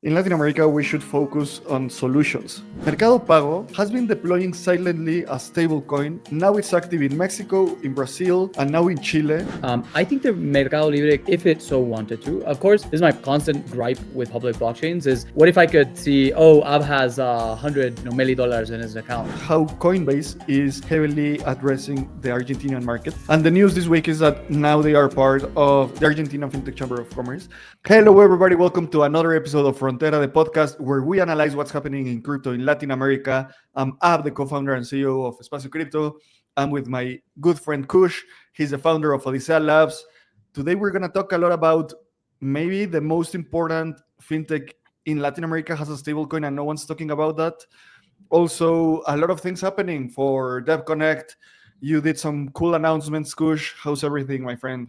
In Latin America, we should focus on solutions. Mercado Pago has been deploying silently a stablecoin. Now it's active in Mexico, in Brazil, and now in Chile. I think the Mercado Libre, if it so wanted to, of course, this is my constant gripe with public blockchains is what if I could see, Ab has 100 MeliDollars in his account. How Coinbase is heavily addressing the Argentinian market. And the news this week is that now they are part of the Argentina Fintech Chamber of Commerce. Hello, everybody. Welcome to another episode of Frontera, the podcast where we analyze what's happening in crypto in Latin America. I'm Ab, the co-founder and CEO of Espacio Crypto. I'm with my good friend Kush. He's the founder of Odisea Labs. Today, we're going to talk a lot about maybe the most important fintech in Latin America has a stablecoin and no one's talking about that. Also, a lot of things happening for DevConnect. You did some cool announcements, Kush. How's everything, my friend?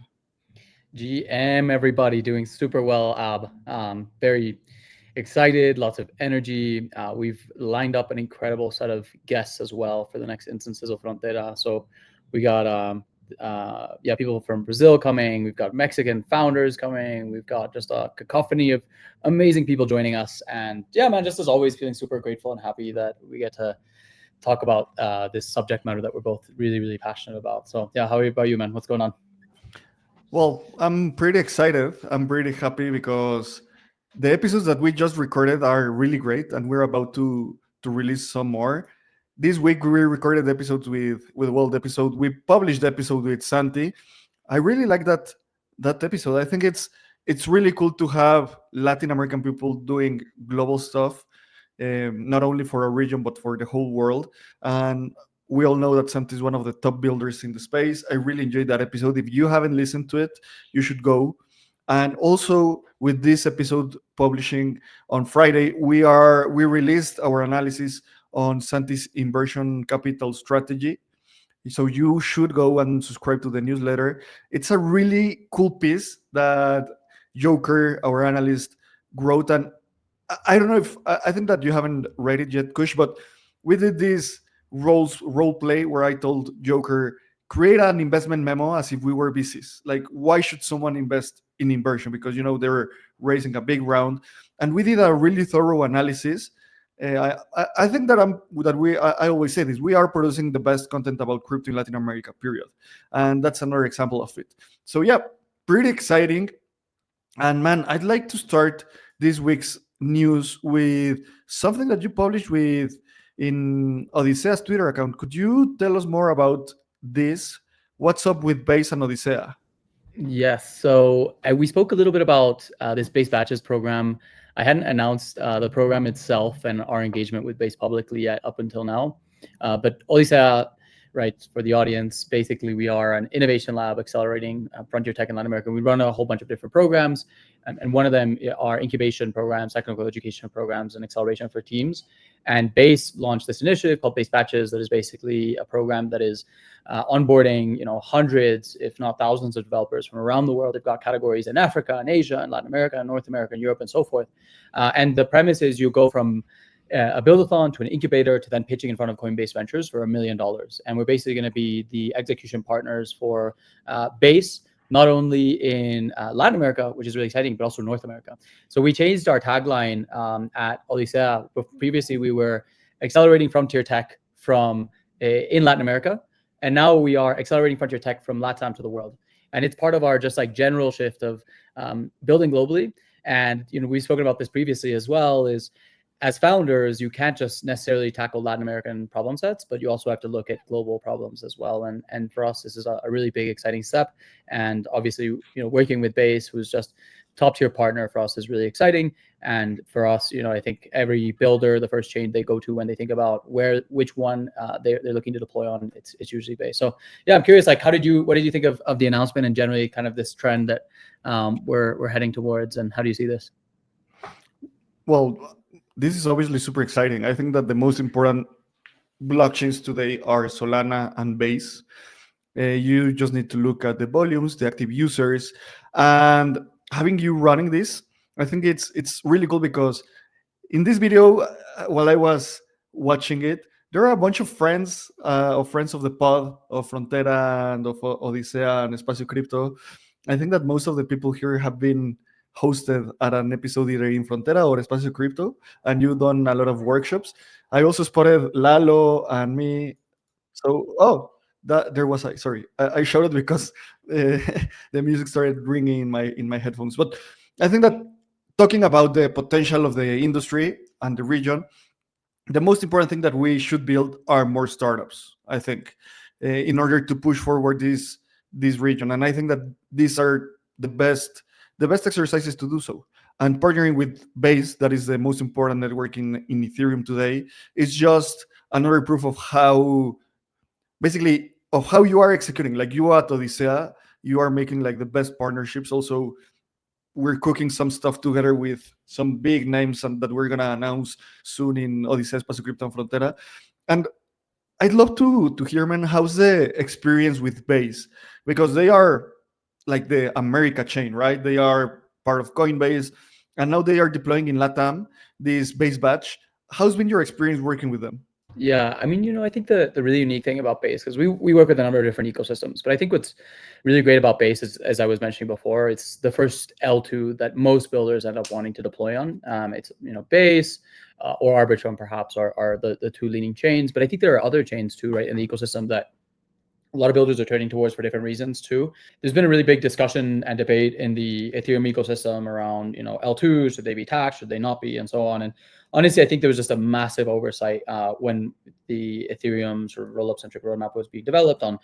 GM, everybody doing super well, Ab. Very excited, lots of energy. We've lined up an incredible set of guests as well for the next instances of Frontera. So we got people from Brazil coming. We've got Mexican founders coming. We've got just a cacophony of amazing people joining us. And yeah, man, just as always, feeling super grateful and happy that we get to talk about this subject matter that we're both really, really passionate about. So yeah, how about you, man? What's going on? Well, I'm pretty excited. I'm pretty happy because the episodes that we just recorded are really great, and we're about to release some more. This week we recorded episodes the episode we published the episode with Santi. I really like that episode. I think it's really cool to have Latin American people doing global stuff, not only for a region but for the whole world. And we all know that Santi is one of the top builders in the space. I really enjoyed that episode. If you haven't listened to it, you should go. And also with this episode publishing on Friday, we released our analysis on Santi's inversion capital strategy. So you should go and subscribe to the newsletter. It's a really cool piece that Joker, our analyst, wrote. And I don't know if I think that you haven't read it yet, Kush, but we did this role play where I told Joker, create an investment memo as if we were VCs. Like, why should someone invest in inversion? Because they're raising a big round, and we did a really thorough analysis. I think that I always say this: we are producing the best content about crypto in Latin America, period, and that's another example of it. So yeah, pretty exciting. And man, I'd like to start this week's news with something that you published in Odisea's Twitter account. Could you tell us more about this? What's up with Base and Odisea? Yes. So we spoke a little bit about this Base Batches program. I hadn't announced the program itself and our engagement with Base publicly yet up until now. But Odisea, right, for the audience, basically we are an innovation lab accelerating frontier tech in Latin America. We run a whole bunch of different programs, and one of them are incubation programs, technical education programs, and acceleration for teams. And Base launched this initiative called Base Batches that is basically a program that is onboarding, hundreds, if not thousands of developers from around the world. They've got categories in Africa and Asia and Latin America and North America and Europe and so forth. And the premise is you go from a build-a-thon to an incubator to then pitching in front of Coinbase Ventures for $1 million. And we're basically going to be the execution partners for Base, not only in Latin America, which is really exciting, but also North America. So we changed our tagline at Odisea. Previously, we were accelerating frontier tech from in Latin America, and now we are accelerating frontier tech from LATAM to the world. And it's part of our just like general shift of building globally. And we've spoken about this previously as well, is as founders, you can't just necessarily tackle Latin American problem sets, but you also have to look at global problems as well. And for us, this is a really big, exciting step. And obviously, working with Base, who's just top tier partner for us, is really exciting. And for us, I think every builder, the first chain they go to when they think about which one they're looking to deploy on, it's usually Base. So yeah, I'm curious, like, what did you think of the announcement and generally kind of this trend that we're heading towards, and how do you see this? Well, this is obviously super exciting. I think that the most important blockchains today are Solana and Base. You just need to look at the volumes, the active users, and having you running this, I think it's really cool because in this video, while I was watching it, there are a bunch of friends of the pod, of Frontera and of Odisea and Espacio Crypto. I think that most of the people here have been hosted at an episode either in Frontera or Espacio Crypto, and you've done a lot of workshops. I also spotted Lalo and me. So, oh, that there was I. Sorry, I shouted because the music started ringing in my headphones. But I think that talking about the potential of the industry and the region, the most important thing that we should build are more startups. I think, in order to push forward this region, and I think that these are the best exercises to do so. And partnering with Base, that is the most important network in Ethereum today, is just another proof of how basically of how you are executing. Like you at Odisea, you are making like the best partnerships. Also, we're cooking some stuff together with some big names and that we're gonna announce soon in Odisea, Espacio Crypto and Frontera. And I'd love to hear, man, how's the experience with Base? Because they are like the America chain, right? They are part of Coinbase, and now they are deploying in LATAM this Base batch. How's been your experience working with them? Yeah, I mean, I think the really unique thing about Base, because we work with a number of different ecosystems, but I think what's really great about Base is, as I was mentioning before, it's the first L2 that most builders end up wanting to deploy on. It's Base or Arbitrum perhaps are the two leading chains, but I think there are other chains too, right, in the ecosystem that a lot of builders are turning towards for different reasons too. There's been a really big discussion and debate in the Ethereum ecosystem around, L2, should they be taxed, should they not be, and so on. And honestly, I think there was just a massive oversight when the Ethereum sort of roll-up centric roadmap was being developed on,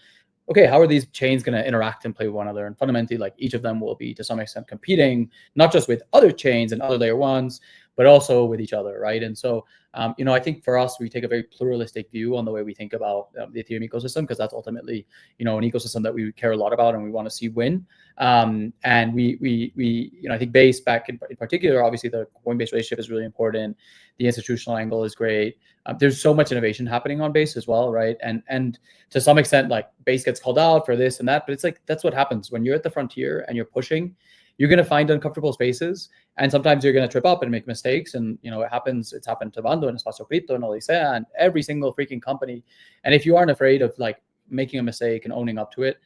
okay, how are these chains going to interact and play with one another? And fundamentally, like each of them will be to some extent competing, not just with other chains and other layer ones, but also with each other, right? And so, I think for us, we take a very pluralistic view on the way we think about the Ethereum ecosystem, because that's ultimately, an ecosystem that we care a lot about and we want to see win. And I think Base back in particular, obviously the Coinbase relationship is really important. The institutional angle is great. There's so much innovation happening on Base as well, right? And to some extent, like Base gets called out for this and that, but it's like that's what happens when you're at the frontier and you're pushing. You're going to find uncomfortable spaces, and sometimes you're going to trip up and make mistakes. And it happens. It's happened to Bando and Espacio Cripto and Odisea and every single freaking company. And if you aren't afraid of like making a mistake and owning up to it,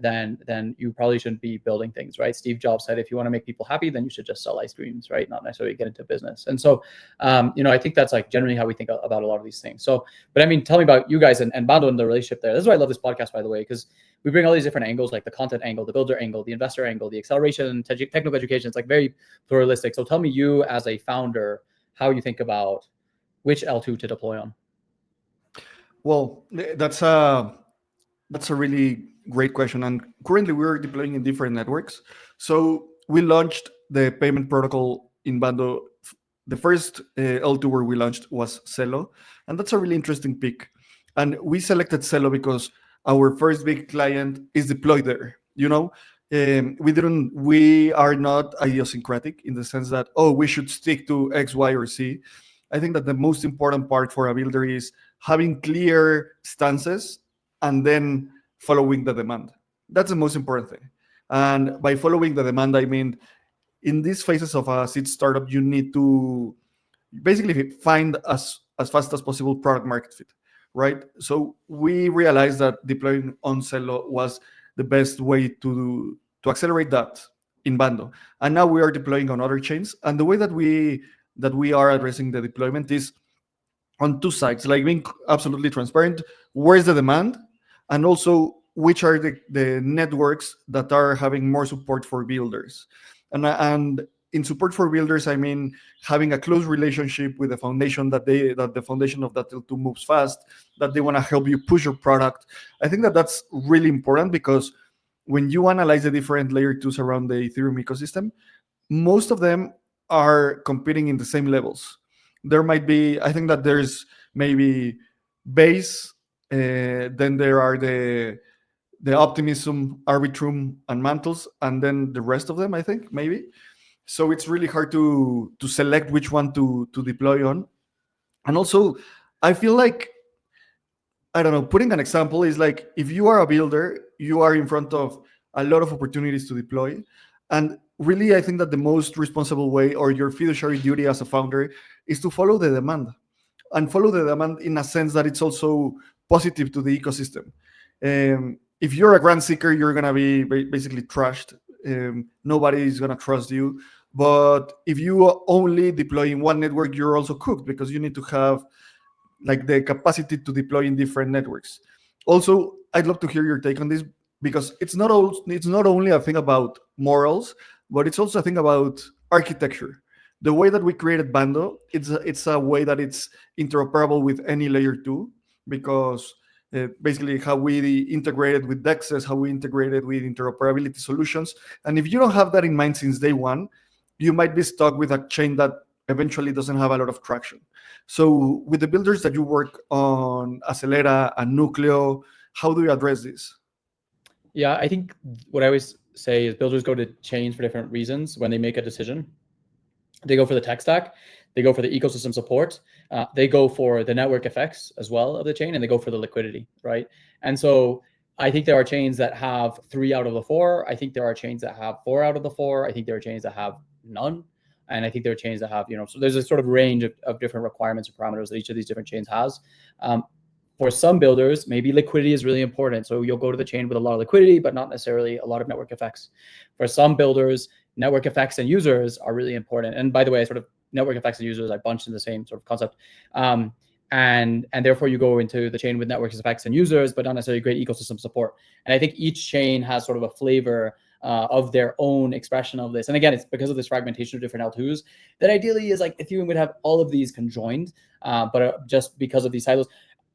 then you probably shouldn't be building things, right? Steve Jobs said, if you want to make people happy, then you should just sell ice creams, right? Not necessarily get into business. And so, I think that's like generally how we think about a lot of these things. So, but I mean, tell me about you guys and Bando and the relationship there. This is why I love this podcast, by the way, because we bring all these different angles, like the content angle, the builder angle, the investor angle, the acceleration, technical education. It's like very pluralistic. So tell me, you as a founder, how you think about which L2 to deploy on. Well, that's a really great question. And currently we're deploying in different networks. So we launched the payment protocol in Bando. The first L2 where we launched was Celo. And that's a really interesting pick. And we selected Celo because our first big client is deployed there. We are not idiosyncratic in the sense that, oh, we should stick to X, Y, or Z. I think that the most important part for a builder is having clear stances and then following the demand. That's the most important thing. And by following the demand, I mean, in these phases of a seed startup, you need to basically find as fast as possible product market fit, right? So we realized that deploying on Celo was the best way to accelerate that in Bando. And now we are deploying on other chains. And the way that we are addressing the deployment is on two sides, like being absolutely transparent. Where's the demand? And also, which are the networks that are having more support for builders? And in support for builders, I mean having a close relationship with the foundation that the foundation of that L2 moves fast, that they want to help you push your product. I think that that's really important because when you analyze the different layer twos around the Ethereum ecosystem, most of them are competing in the same levels. There might be, I think that there's maybe Base, then there are the Optimism, Arbitrum, and Mantles, and then the rest of them, I think, maybe. So it's really hard to select which one to deploy on. And also, I feel like, I don't know, putting an example is like, if you are a builder, you are in front of a lot of opportunities to deploy. And really, I think that the most responsible way, or your fiduciary duty as a founder, is to follow the demand, and follow the demand in a sense that it's also positive to the ecosystem. If you're a grant seeker, you're gonna be basically trashed nobody is gonna trust you. But if you are only deploying one network, you're also cooked because you need to have like the capacity to deploy in different networks. Also, I'd love to hear your take on this because it's not only a thing about morals, but it's also a thing about architecture. The way that we created Bando, it's a way that it's interoperable with any layer two because basically how we integrated with Dexes, how we integrated with interoperability solutions. And if you don't have that in mind since day one, you might be stuck with a chain that eventually doesn't have a lot of traction. So, with the builders that you work on, Acelera and Nucleo, how do you address this? Yeah, I think what I always say is builders go to chains for different reasons when they make a decision. They go for the tech stack, they go for the ecosystem support, they go for the network effects as well of the chain, and they go for the liquidity, right? And so I think there are chains that have 3 out of the 4. I think there are chains that have 4 out of the 4. I think there are chains that have none. And I think there are chains that have, so there's a sort of range of different requirements or parameters that each of these different chains has. For some builders, maybe liquidity is really important. So you'll go to the chain with a lot of liquidity, but not necessarily a lot of network effects. For some builders, network effects and users are really important. And by the way, sort of network effects and users, I bunched in the same sort of concept. And therefore you go into the chain with network effects and users, but not necessarily great ecosystem support. And I think each chain has sort of a flavor of their own expression of this. And again, it's because of this fragmentation of different L2s that ideally is like Ethereum would have all of these conjoined, but just because of these silos,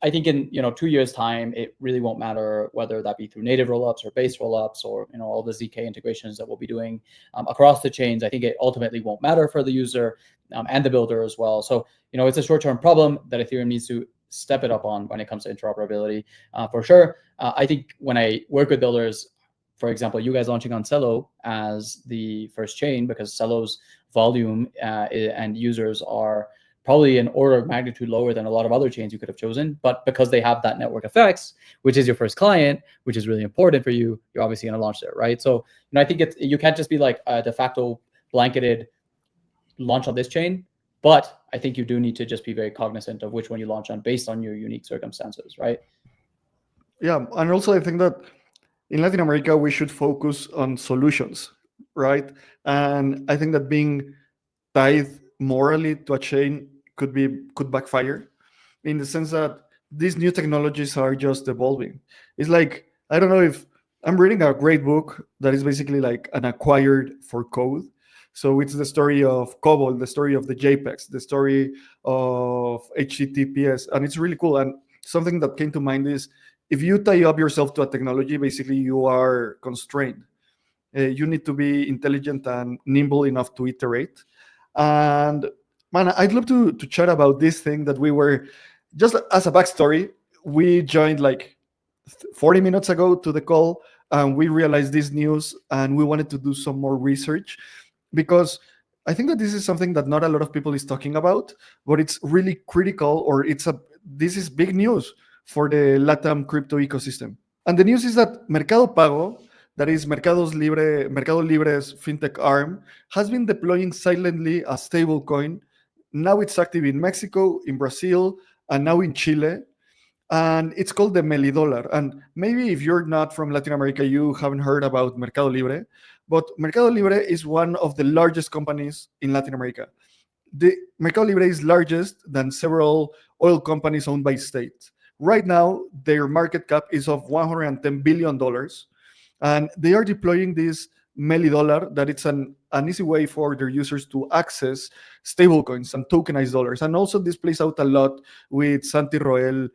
I think in 2 years' time, it really won't matter whether that be through native rollups or base rollups or all the ZK integrations that we'll be doing across the chains. I think it ultimately won't matter for the user and the builder as well. So it's a short-term problem that Ethereum needs to step it up on when it comes to interoperability for sure. I think when I work with builders, for example, you guys launching on Celo as the first chain because Celo's volume and users are probably an order of magnitude lower than a lot of other chains you could have chosen. But because they have that network effects, which is your first client, which is really important for you, you're obviously going to launch there, right? So I think you can't just be like a de facto blanketed launch on this chain, but I think you do need to just be very cognizant of which one you launch on based on your unique circumstances, right? Yeah, and also I think that in Latin America we should focus on solutions, right? And I think that being tied morally to a chain could backfire in the sense that these new technologies are just evolving. It's like I don't know if I'm reading a great book that is basically like an acquired for code. So it's the story of COBOL, the story of the JPEGs, the story of HTTPS, and it's really cool. And something that came to mind is if you tie up yourself to a technology, basically you are constrained. You need to be intelligent and nimble enough to iterate. And man, I'd love to chat about this thing that we were just as a backstory. We joined like 40 minutes ago to the call, and we realized this news, and we wanted to do some more research because I think that this is something that not a lot of people is talking about, but it's really critical, or this is big news for the LATAM crypto ecosystem. And the news is that Mercado Pago, that is Mercado Libre's fintech arm, has been deploying silently a stablecoin. Now it's active in Mexico, in Brazil, and now in Chile. And it's called the MeliDollar. And maybe if you're not from Latin America, you haven't heard about Mercado Libre. But Mercado Libre is one of the largest companies in Latin America. The Mercado Libre is largest than several oil companies owned by states. Right now, their market cap is of $110 billion. And they are deploying this MeliDollar, that it's an easy way for their users to access stablecoins and tokenized dollars. And also, this plays out a lot with Santi Roel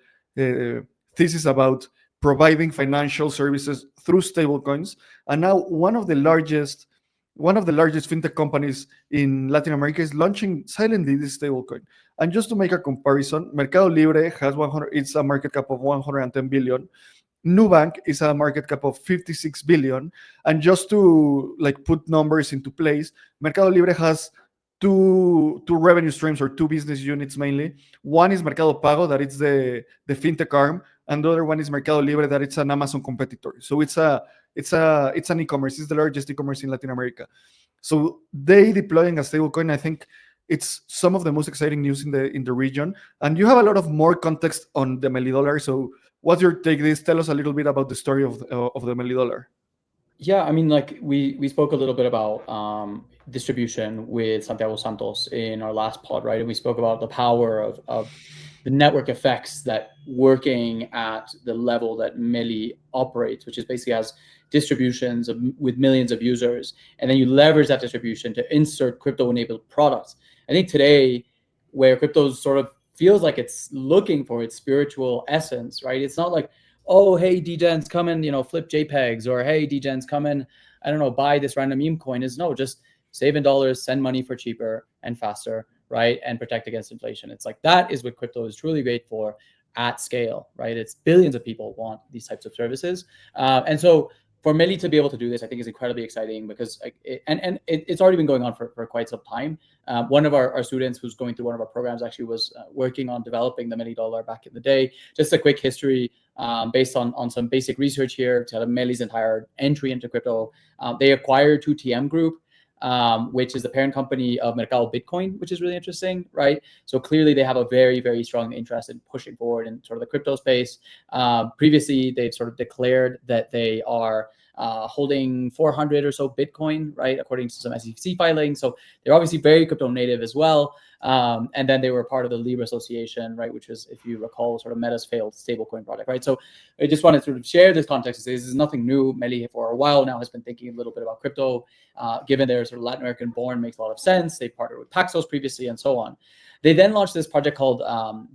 thesis about providing financial services through stablecoins. And now, one of the largest fintech companies in Latin America is launching silently this stablecoin. And just to make a comparison, Mercado Libre has it's a market cap of 110 billion. Nubank is a market cap of 56 billion. And just to like put numbers into place, Mercado Libre has two revenue streams or two business units mainly. One is Mercado Pago, that it's the fintech arm, and the other one is Mercado Libre, that it's an Amazon competitor. So it's an e-commerce. It's the largest e-commerce in Latin America. So they deploying a stablecoin, I think it's some of the most exciting news in the region. And you have a lot of more context on the MeliDollar. So what's your take? This tell us a little bit about the story of the MeliDollar. Yeah, I mean, like we spoke a little bit about distribution with Santiago Santos in our last pod, right? And we spoke about the power of the network effects that working at the level that Meli operates, which is basically has distributions with millions of users, and then you leverage that distribution to insert crypto-enabled products. I think today, where crypto sort of feels like it's looking for its spiritual essence, right? It's not like, oh, hey, degens, come and, flip JPEGs, or hey, degens, come and, I don't know, buy this random meme coin. Is no, just save in dollars, send money for cheaper and faster, right? And protect against inflation. It's like that is what crypto is truly great for at scale, right? It's billions of people want these types of services. And so for Meli to be able to do this, I think is incredibly exciting because it's already been going on for quite some time. One of our students who's going through one of our programs actually was working on developing the MeliDollar back in the day. Just a quick history based on some basic research here to Meli's entire entry into crypto. They acquired 2TM Group, which is the parent company of Mercado Bitcoin, which is really interesting, right? So clearly they have a very, very strong interest in pushing forward in sort of the crypto space. Previously, they've sort of declared that they are holding 400 or so Bitcoin, right, according to some SEC filings. So they're obviously very crypto native as well. And then they were part of the Libra Association, right, which was, if you recall, sort of Meta's failed stablecoin project, right? So I just wanted to sort of share this context. This is nothing new. Meli for a while now has been thinking a little bit about crypto, given their sort of Latin American born makes a lot of sense. They partnered with Paxos previously and so on. They then launched this project called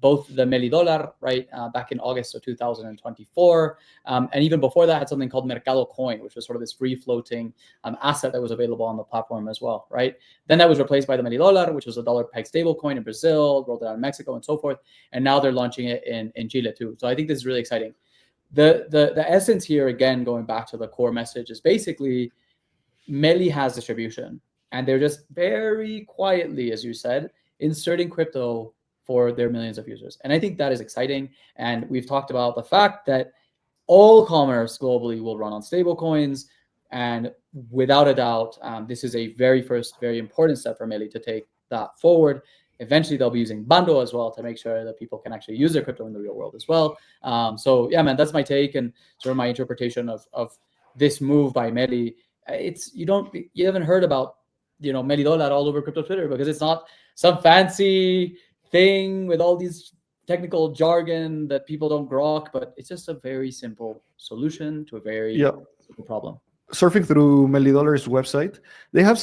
both the MeliDollar, right, back in August of 2024. And even before that, had something called Mercado Coin, which was sort of this free floating asset that was available on the platform as well, right? Then that was replaced by the MeliDollar, which was a dollar peg stablecoin in Brazil, rolled it out in Mexico and so forth. And now they're launching it in Chile too. So I think this is really exciting. The essence here, again, going back to the core message, is basically Meli has distribution, and they're just very quietly, as you said, inserting crypto for their millions of users. And I think that is exciting. And we've talked about the fact that all commerce globally will run on stablecoins. And without a doubt, this is a very important step for Meli to take that forward. Eventually, they'll be using Bando as well to make sure that people can actually use their crypto in the real world as well. So yeah, man, that's my take and sort of my interpretation of this move by Meli. It's you haven't heard about MeliDollar all over crypto Twitter because it's not some fancy thing with all these technical jargon that people don't grok, but it's just a very simple solution to a very Yeah, simple problem. surfing through MeliDollar's website, they have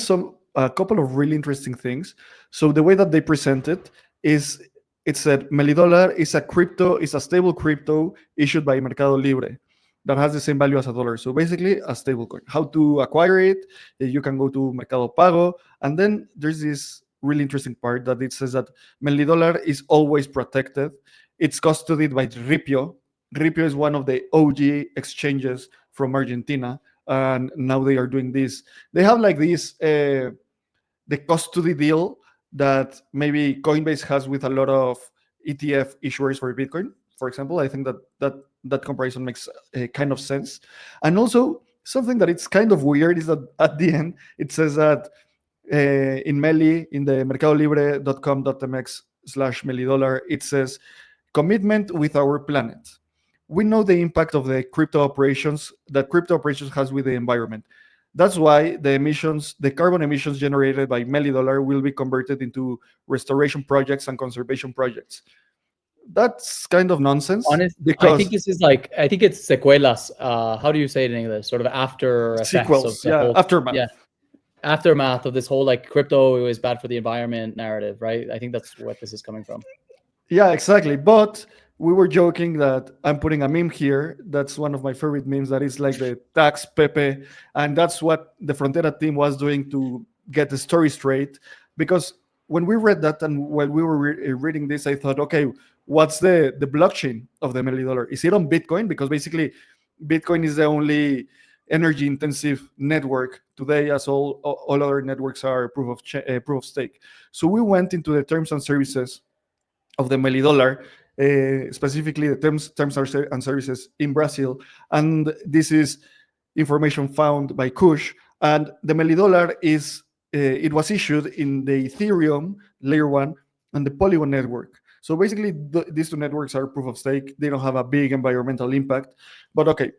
a couple of really interesting things. So the way that they present it is, it said MeliDollar is a stable crypto issued by Mercado Libre that has the same value as a dollar. So basically a stable coin. How to acquire it? You can go to Mercado Pago, and then there's this really interesting part that it says that MeliDollar is always protected. It's custodied by Ripio. Ripio is one of the OG exchanges from Argentina, and now they are doing this. They have like this the custody deal that maybe Coinbase has with a lot of ETF issuers for Bitcoin, for example. I think that comparison makes kind of sense. And also something that it's kind of weird is that at the end it says that in Meli, in the mercadolibre.com.mx/MeliDollar, it says commitment with our planet. We know the impact of the crypto operations that crypto operations has with the environment. That's why the carbon emissions generated by MeliDollar will be converted into restoration projects and conservation projects. That's kind of nonsense Honest, I think because this is like, I think it's sequelas. How do you say it in English? Sort of after effects of sequels, the yeah, whole, aftermath. yeah, aftermath of this whole like crypto is bad for the environment narrative, right? I think that's what this is coming from. Yeah, exactly. But we were joking that I'm putting a meme here. That's one of my favorite memes. That is like the tax Pepe, and that's what the Frontera team was doing to get the story straight. Because when we read that and while we were reading this, I thought, okay, what's the blockchain of the MeliDollar? Is it on Bitcoin? Because basically, Bitcoin is the only energy intensive network today, as all other networks are proof of stake. So we went into the terms and services of the MeliDollar, specifically the terms and services in Brazil. And this is information found by Kush. And the MeliDollar it was issued in the Ethereum layer one and the Polygon network. So basically, these two networks are proof of stake. They don't have a big environmental impact. But okay,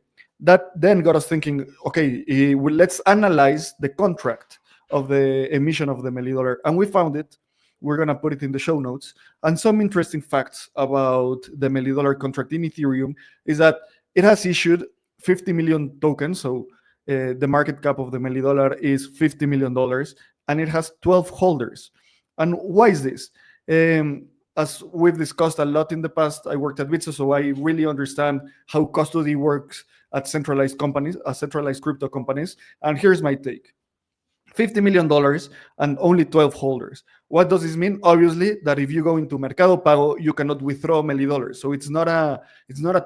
That then got us thinking, okay, let's analyze the contract of the emission of the MeliDollar. And we found it. We're going to put it in the show notes. And some interesting facts about the MeliDollar contract in Ethereum is that it has issued 50 million tokens. So the market cap of the MeliDollar is $50 million, and it has 12 holders. And why is this? As we've discussed a lot in the past, I worked at Bitso, so I really understand how custody works at centralized companies, at centralized crypto companies. And here's my take. $50 million and only 12 holders. What does this mean? Obviously, that if you go into Mercado Pago, you cannot withdraw MeliDollar. So it's not a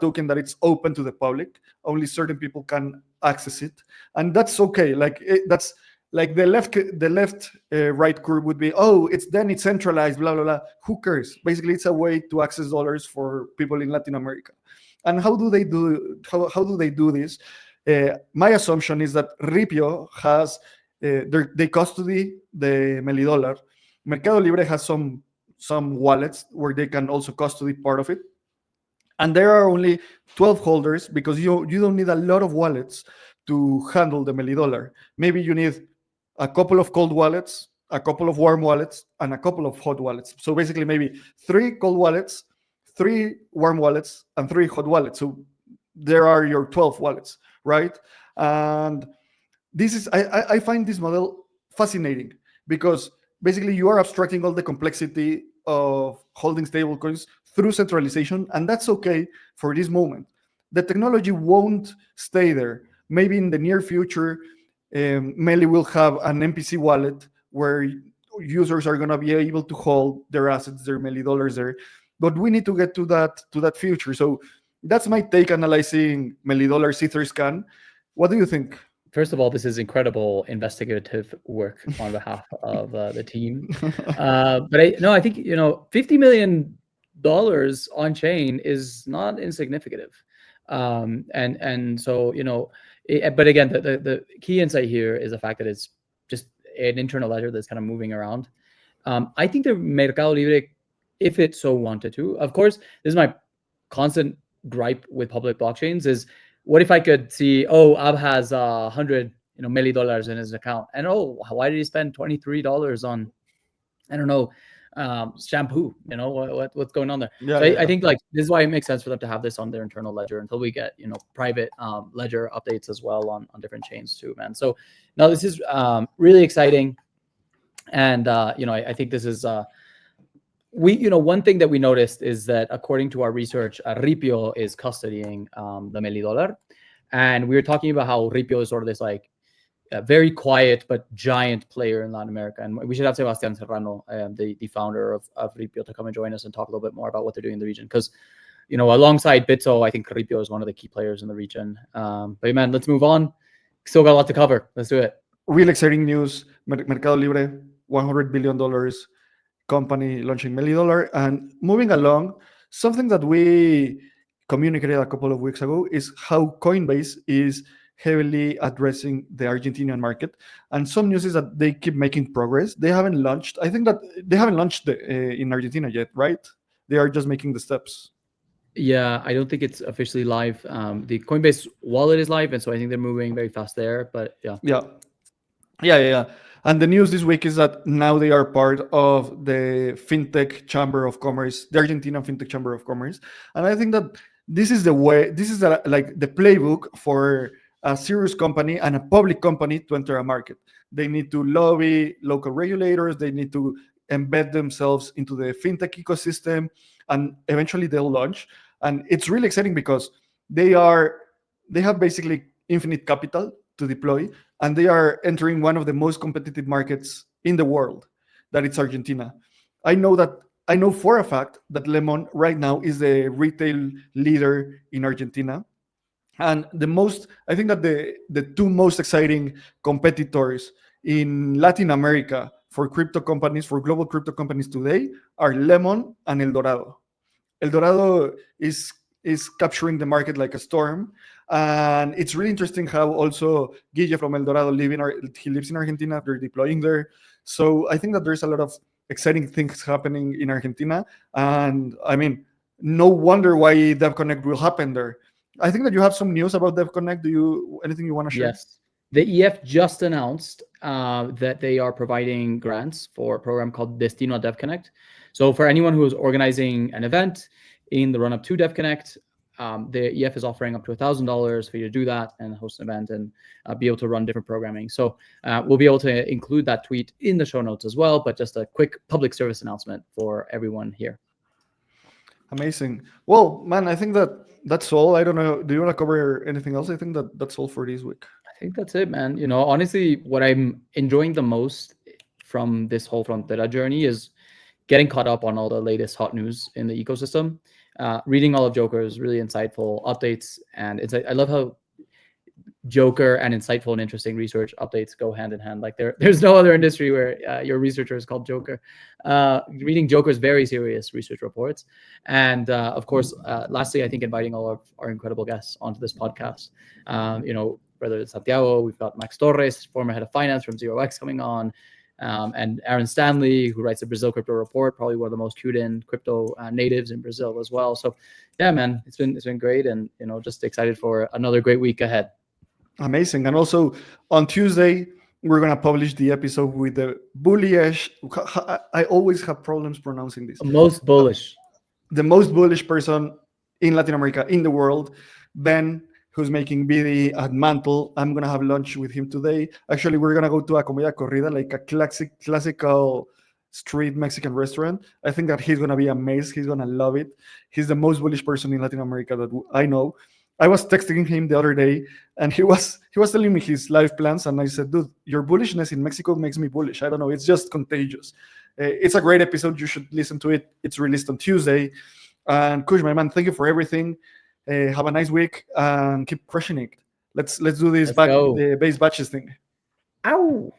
token that it's open to the public. Only certain people can access it, and that's okay. That's like the left right curve would be, oh, it's centralized, blah blah blah. Who cares? Basically, it's a way to access dollars for people in Latin America. And how do they do this? My assumption is that Ripio has they custody the MeliDollar. Mercado Libre has some wallets where they can also custody part of it, and there are only 12 holders because you don't need a lot of wallets to handle the MeliDollar. Maybe you need a couple of cold wallets, a couple of warm wallets, and a couple of hot wallets. So basically, maybe 3 cold wallets, 3 warm wallets, and 3 hot wallets. So there are your 12 wallets, right? And this is I find this model fascinating because basically you are abstracting all the complexity of holding stablecoins through centralization, and that's okay for this moment. The technology won't stay there. Maybe in the near future, Meli will have an MPC wallet where users are going to be able to hold their assets, their MeliDollars there. But we need to get to that future. So that's my take analyzing MeliDollar Etherscan. What do you think? First of all, this is incredible investigative work on behalf of the team. But I think $50 million on chain is not insignificant. And so but again, the key insight here is the fact that it's just an internal ledger that's kind of moving around. I think the Mercado Libre, if it so wanted to, of course, this is my constant gripe with public blockchains is, what if I could see, Ab has 100 MeliDollars in his account, and why did he spend $23 on, I don't know, shampoo? What's going on there? Yeah, So yeah, I think like this is why it makes sense for them to have this on their internal ledger until we get private ledger updates as well on different chains too, man. So now this is really exciting, and I think this is one thing that we noticed is that according to our research, Ripio is custodying the MeliDollar, and we were talking about how Ripio is sort of this like very quiet but giant player in Latin America. And we should have Sebastián Serrano, the founder of Ripio, to come and join us and talk a little bit more about what they're doing in the region. Because, alongside Bitso, I think Ripio is one of the key players in the region. But man, let's move on. Still got a lot to cover. Let's do it. Real exciting news. Mercado Libre, $100 billion company launching MeliDollar. And moving along, something that we communicated a couple of weeks ago is how Coinbase is heavily addressing the Argentinian market. And some news is that they keep making progress. They haven't launched, I think that they haven't launched in Argentina yet, right? They are just making the steps. Yeah, I don't think it's officially live. The Coinbase wallet is live, and so I think they're moving very fast there. But yeah. Yeah. And the news this week is that now they are part of the Fintech Chamber of Commerce, the Argentina Fintech Chamber of Commerce. And I think that this is like the playbook for a serious company and a public company to enter a market. They need to lobby local regulators. They need to embed themselves into the fintech ecosystem, and eventually they'll launch. And it's really exciting because they have basically infinite capital to deploy, and they are entering one of the most competitive markets in the world, that it's Argentina. I know for a fact that Lemon right now is the retail leader in Argentina. And I think that the two most exciting competitors in Latin America for crypto companies, for global crypto companies today, are Lemon and El Dorado. El Dorado is capturing the market like a storm, and it's really interesting how also Guille from El Dorado he lives in Argentina. They're deploying there, so I think that there's a lot of exciting things happening in Argentina, and I mean, no wonder why DevConnect will happen there. I think that you have some news about DevConnect. Do you anything you want to share? Yes. The EF just announced that they are providing grants for a program called Destino DevConnect. So for anyone who is organizing an event in the run-up to DevConnect, the EF is offering up to $1,000 for you to do that and host an event and be able to run different programming. So we'll be able to include that tweet in the show notes as well, but just a quick public service announcement for everyone here. Amazing. Well, man, I think that that's all. I don't know. Do you want to cover anything else? I think that that's all for this week. I think that's it, man. You know, honestly, what I'm enjoying the most from this whole Frontera journey is getting caught up on all the latest hot news in the ecosystem. Reading all of Joker's really insightful updates, and I love how Joker and insightful and interesting research updates go hand in hand. Like there's no other industry where your researcher is called Joker. Reading Joker's very serious research reports, and of course, lastly, I think inviting all of our incredible guests onto this podcast. You know, whether it's Santiago, we've got Max Torres, former head of finance from 0x, coming on. And Aaron Stanley, who writes the Brazil Crypto Report, probably one of the most cued in crypto natives in Brazil as well. So, yeah, man, it's been great, and you know, just excited for another great week ahead. Amazing. And also on Tuesday, we're gonna publish the episode with the bullish. I always have problems pronouncing this. Most bullish. The most bullish person in Latin America, in the world, Ben, who's making BD at Mantle. I'm gonna have lunch with him today. Actually, we're gonna go to a comida corrida, like a classical street Mexican restaurant. I think that he's gonna be amazed. He's gonna love it. He's the most bullish person in Latin America that I know. I was texting him the other day, and he was telling me his life plans, and I said, "Dude, your bullishness in Mexico makes me bullish. I don't know, it's just contagious." It's a great episode. You should listen to it. It's released on Tuesday. And Kush, my man, thank you for everything. Have a nice week and keep crushing it. Let's do this Let's go. the base batches thing. Ow.